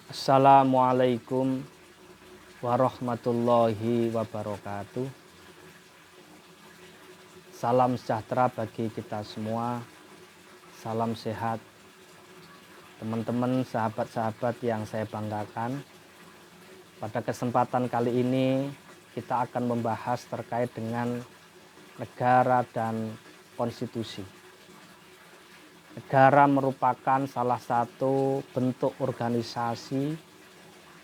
Assalamualaikum warahmatullahi wabarakatuh. Salam sejahtera bagi kita semua. Salam sehat. Teman-teman, sahabat-sahabat yang saya banggakan. Pada kesempatan kali ini kita akan membahas terkait dengan negara dan konstitusi. Negara merupakan salah satu bentuk organisasi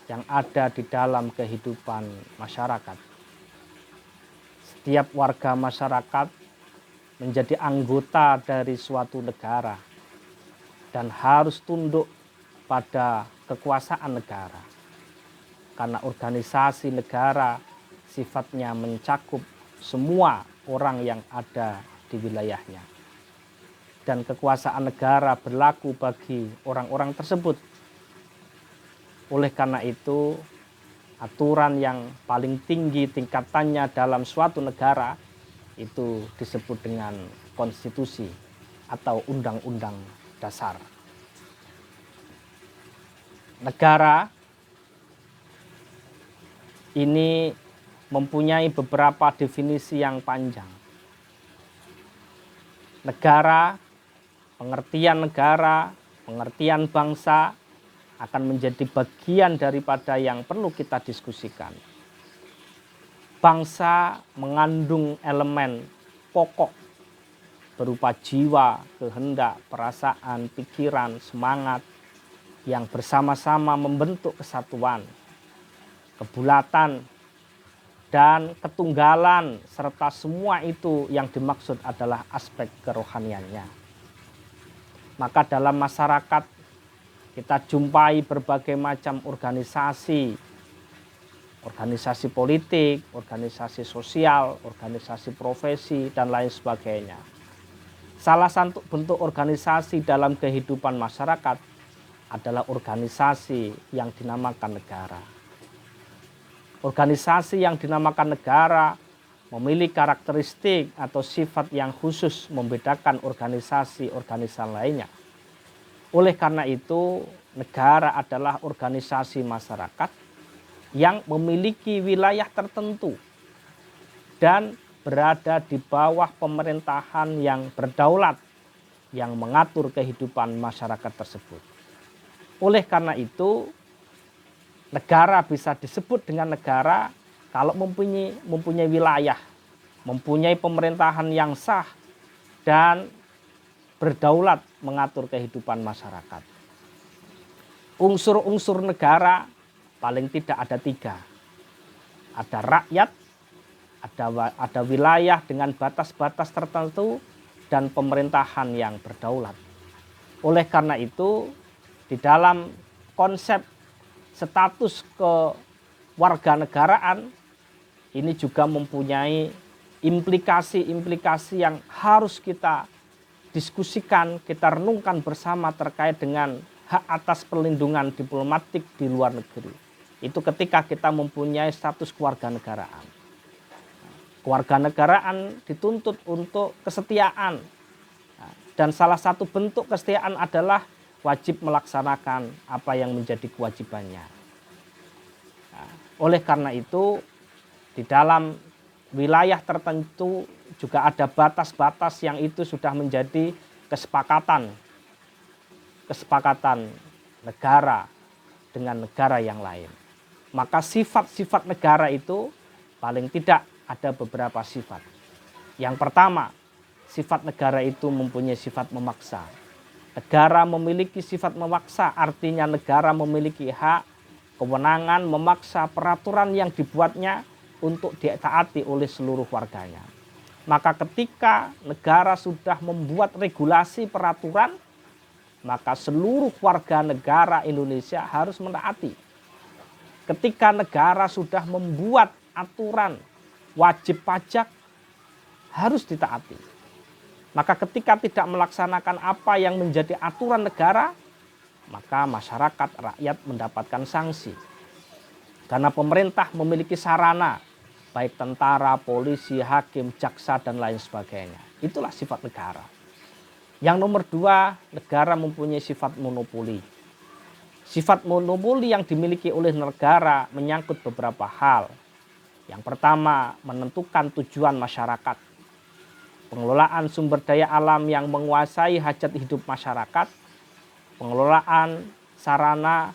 yang ada di dalam kehidupan masyarakat. Setiap warga masyarakat menjadi anggota dari suatu negara dan harus tunduk pada kekuasaan negara. Karena organisasi negara sifatnya mencakup semua orang yang ada di wilayahnya. Dan kekuasaan negara berlaku bagi orang-orang tersebut. Oleh karena itu, aturan yang paling tinggi tingkatannya dalam suatu negara itu disebut dengan konstitusi atau undang-undang dasar. Negara ini mempunyai beberapa definisi yang panjang. Negara, pengertian bangsa akan menjadi bagian daripada yang perlu kita diskusikan. Bangsa mengandung elemen pokok berupa jiwa, kehendak, perasaan, pikiran, semangat yang bersama-sama membentuk kesatuan, kebulatan, dan ketunggalan, serta semua itu yang dimaksud adalah aspek kerohaniannya. Maka dalam masyarakat kita jumpai berbagai macam organisasi politik, organisasi sosial, organisasi profesi, dan lain sebagainya. Salah satu bentuk organisasi dalam kehidupan masyarakat adalah organisasi yang dinamakan negara. Organisasi yang dinamakan negara memiliki karakteristik atau sifat yang khusus membedakan organisasi-organisasi lainnya. Oleh karena itu, negara adalah organisasi masyarakat yang memiliki wilayah tertentu dan berada di bawah pemerintahan yang berdaulat yang mengatur kehidupan masyarakat tersebut. Oleh karena itu, negara bisa disebut dengan negara kalau mempunyai wilayah, mempunyai pemerintahan yang sah, dan berdaulat mengatur kehidupan masyarakat. Unsur-unsur negara paling tidak ada 3. Ada rakyat, ada wilayah dengan batas-batas tertentu, dan pemerintahan yang berdaulat. Oleh karena itu, di dalam konsep status kewarganegaraan ini juga mempunyai implikasi-implikasi yang harus kita diskusikan, kita renungkan bersama terkait dengan hak atas perlindungan diplomatik di luar negeri. Itu ketika kita mempunyai status kewarganegaraan. Kewarganegaraan dituntut untuk kesetiaan. Dan salah satu bentuk kesetiaan adalah wajib melaksanakan apa yang menjadi kewajibannya. Oleh karena itu, di dalam wilayah tertentu juga ada batas-batas yang itu sudah menjadi kesepakatan negara dengan negara yang lain. Maka sifat-sifat negara itu paling tidak ada beberapa sifat. Yang pertama, sifat negara itu mempunyai sifat memaksa. Negara memiliki sifat memaksa, artinya negara memiliki hak, kewenangan memaksa peraturan yang dibuatnya untuk ditaati oleh seluruh warganya. Maka ketika negara sudah membuat regulasi peraturan, maka seluruh warga negara Indonesia harus menaati. Ketika negara sudah membuat aturan wajib pajak, harus ditaati. Maka ketika tidak melaksanakan apa yang menjadi aturan negara, maka masyarakat, rakyat mendapatkan sanksi. Karena pemerintah memiliki sarana, baik tentara, polisi, hakim, jaksa, dan lain sebagainya. Itulah sifat negara. Yang nomor 2, negara mempunyai sifat monopoli. Sifat monopoli yang dimiliki oleh negara menyangkut beberapa hal. Yang pertama, menentukan tujuan masyarakat. Pengelolaan sumber daya alam yang menguasai hajat hidup masyarakat, pengelolaan sarana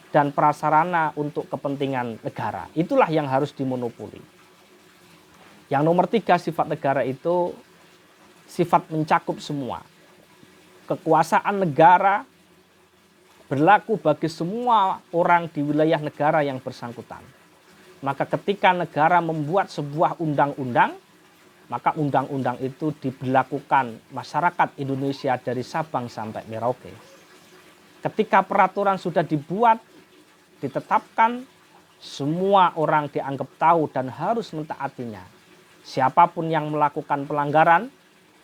dan prasarana untuk kepentingan negara. Itulah yang harus dimonopoli. Yang nomor 3, sifat negara itu sifat mencakup semua. Kekuasaan negara berlaku bagi semua orang di wilayah negara yang bersangkutan. Maka ketika negara membuat sebuah undang-undang, maka undang-undang itu diberlakukan masyarakat Indonesia dari Sabang sampai Merauke. Ketika peraturan sudah dibuat, ditetapkan, semua orang dianggap tahu dan harus mentaatinya. Siapapun yang melakukan pelanggaran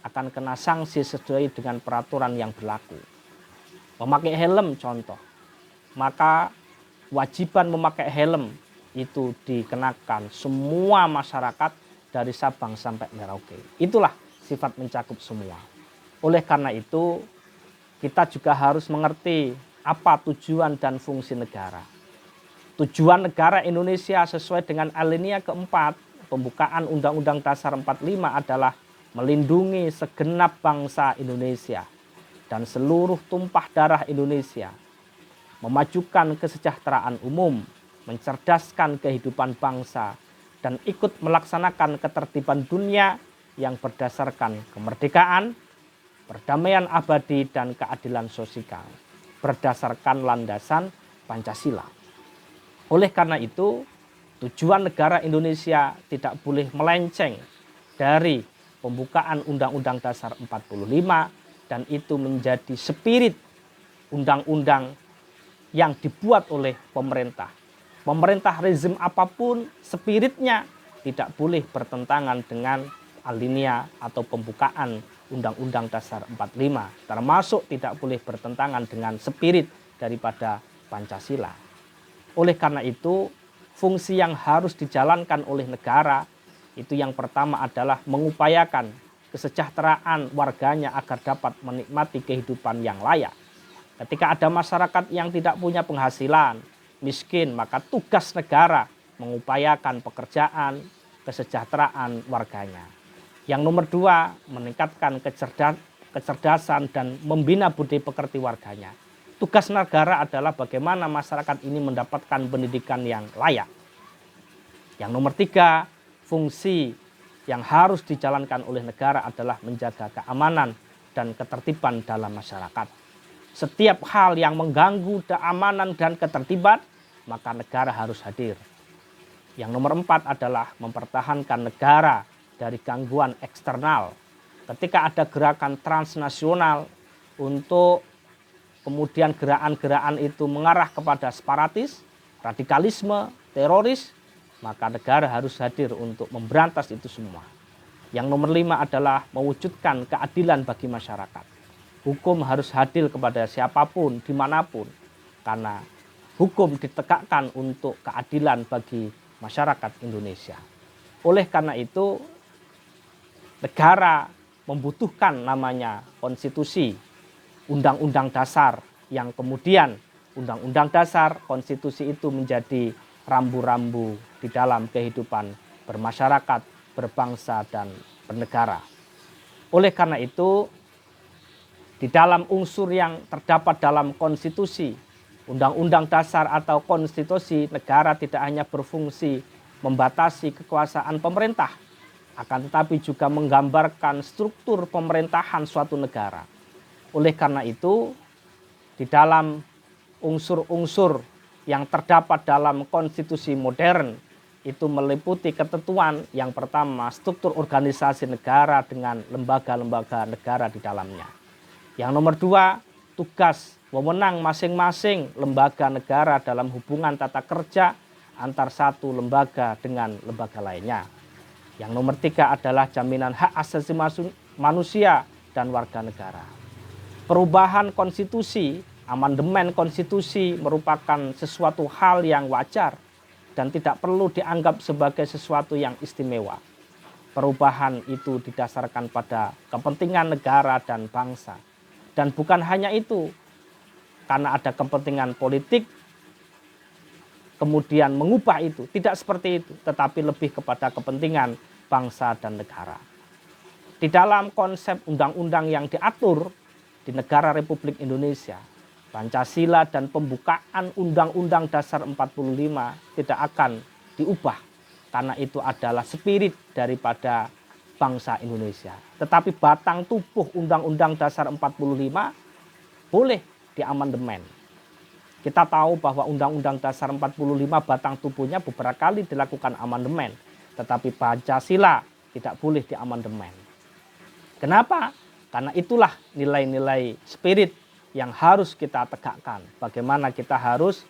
akan kena sanksi sesuai dengan peraturan yang berlaku. Memakai helm contoh, maka wajiban memakai helm itu dikenakan semua masyarakat dari Sabang sampai Merauke. Itulah sifat mencakup semua. Oleh karena itu, kita juga harus mengerti apa tujuan dan fungsi negara. Tujuan negara Indonesia sesuai dengan alinea keempat pembukaan Undang-Undang Dasar 45 adalah melindungi segenap bangsa Indonesia dan seluruh tumpah darah Indonesia, memajukan kesejahteraan umum, mencerdaskan kehidupan bangsa, dan ikut melaksanakan ketertiban dunia yang berdasarkan kemerdekaan, perdamaian abadi, dan keadilan sosial, berdasarkan landasan Pancasila. Oleh karena itu, tujuan negara Indonesia tidak boleh melenceng dari pembukaan Undang-Undang Dasar 45, dan itu menjadi spirit undang-undang yang dibuat oleh pemerintah. Pemerintah rezim apapun, spiritnya tidak boleh bertentangan dengan alinea atau pembukaan Undang-Undang Dasar 45, termasuk tidak boleh bertentangan dengan spirit daripada Pancasila. Oleh karena itu, fungsi yang harus dijalankan oleh negara itu yang pertama adalah mengupayakan kesejahteraan warganya agar dapat menikmati kehidupan yang layak. Ketika ada masyarakat yang tidak punya penghasilan, miskin, maka tugas negara mengupayakan pekerjaan, kesejahteraan warganya. Yang nomor 2, meningkatkan kecerdasan dan membina budi pekerti warganya. Tugas negara adalah bagaimana masyarakat ini mendapatkan pendidikan yang layak. Yang nomor 3, fungsi yang harus dijalankan oleh negara adalah menjaga keamanan dan ketertiban dalam masyarakat. Setiap hal yang mengganggu keamanan dan ketertiban, maka negara harus hadir. Yang nomor 4 adalah mempertahankan negara dari gangguan eksternal. Ketika ada gerakan transnasional untuk kemudian gerakan-gerakan itu mengarah kepada separatis, radikalisme, teroris, maka negara harus hadir untuk memberantas itu semua. Yang nomor 5 adalah mewujudkan keadilan bagi masyarakat. Hukum harus hadir kepada siapapun, dimanapun, karena hukum ditegakkan untuk keadilan bagi masyarakat Indonesia. Oleh karena itu, negara membutuhkan namanya konstitusi, undang-undang dasar, yang kemudian undang-undang dasar, konstitusi itu menjadi rambu-rambu di dalam kehidupan bermasyarakat, berbangsa, dan bernegara. Oleh karena itu, di dalam unsur yang terdapat dalam konstitusi, undang-undang dasar atau konstitusi, negara tidak hanya berfungsi membatasi kekuasaan pemerintah, akan tetapi juga menggambarkan struktur pemerintahan suatu negara. Oleh karena itu, di dalam unsur-unsur yang terdapat dalam konstitusi modern itu meliputi ketentuan yang pertama, struktur organisasi negara dengan lembaga-lembaga negara di dalamnya. Yang nomor 2, tugas wewenang masing-masing lembaga negara dalam hubungan tata kerja antar satu lembaga dengan lembaga lainnya. Yang nomor 3 adalah jaminan hak asasi manusia dan warga negara. Perubahan konstitusi, amandemen konstitusi merupakan sesuatu hal yang wajar dan tidak perlu dianggap sebagai sesuatu yang istimewa. Perubahan itu didasarkan pada kepentingan negara dan bangsa. Dan bukan hanya itu, karena ada kepentingan politik kemudian mengubah itu. Tidak seperti itu, tetapi lebih kepada kepentingan bangsa dan negara. Di dalam konsep undang-undang yang diatur di negara Republik Indonesia, Pancasila dan pembukaan Undang-Undang Dasar 45 tidak akan diubah karena itu adalah spirit daripada bangsa Indonesia. Tetapi batang tubuh Undang-Undang Dasar 45 boleh diamandemen. Kita tahu bahwa Undang-Undang Dasar 45 batang tubuhnya beberapa kali dilakukan amandemen, tetapi Pancasila tidak boleh diamandemen. Kenapa? Karena itulah nilai-nilai spirit yang harus kita tegakkan. Bagaimana kita harus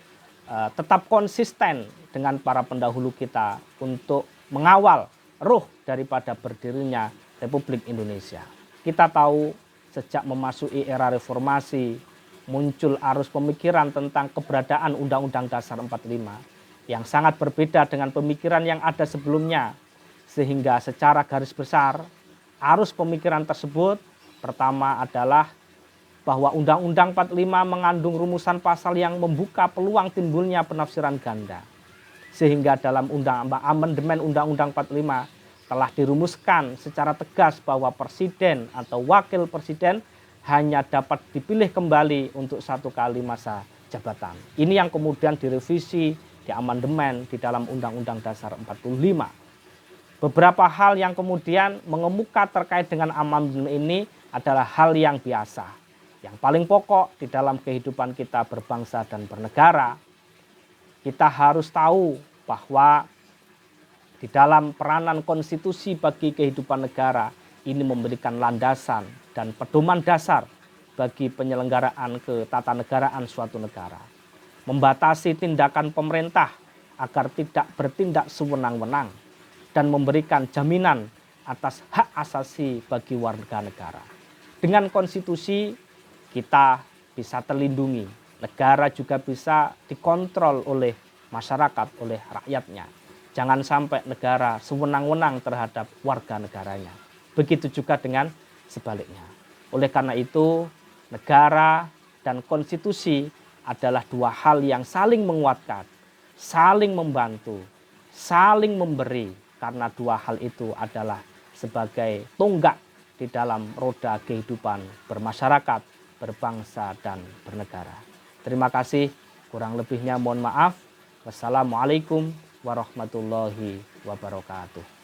tetap konsisten dengan para pendahulu kita untuk mengawal ruh daripada berdirinya Republik Indonesia. Kita tahu sejak memasuki era reformasi muncul arus pemikiran tentang keberadaan Undang-Undang Dasar 45 yang sangat berbeda dengan pemikiran yang ada sebelumnya. Sehingga secara garis besar arus pemikiran tersebut pertama adalah bahwa Undang-Undang 45 mengandung rumusan pasal yang membuka peluang timbulnya penafsiran ganda. Sehingga dalam amandemen Undang-Undang 45 telah dirumuskan secara tegas bahwa presiden atau wakil presiden hanya dapat dipilih kembali untuk 1 kali masa jabatan. Ini yang kemudian direvisi, diamandemen di dalam Undang-Undang Dasar 45. Beberapa hal yang kemudian mengemuka terkait dengan amandemen ini adalah hal yang biasa. Yang paling pokok di dalam kehidupan kita berbangsa dan bernegara, kita harus tahu bahwa di dalam peranan konstitusi bagi kehidupan negara ini memberikan landasan dan pedoman dasar bagi penyelenggaraan ketatanegaraan suatu negara. Membatasi tindakan pemerintah agar tidak bertindak sewenang-wenang dan memberikan jaminan atas hak asasi bagi warga negara. Dengan konstitusi kita bisa terlindungi, negara juga bisa dikontrol oleh masyarakat, oleh rakyatnya. Jangan sampai negara sewenang-wenang terhadap warga negaranya. Begitu juga dengan sebaliknya. Oleh karena itu, negara dan konstitusi adalah dua hal yang saling menguatkan, saling membantu, saling memberi. Karena dua hal itu adalah sebagai tonggak di dalam roda kehidupan bermasyarakat, berbangsa, dan bernegara. Terima kasih, kurang lebihnya mohon maaf. Wassalamualaikum warahmatullahi wabarakatuh.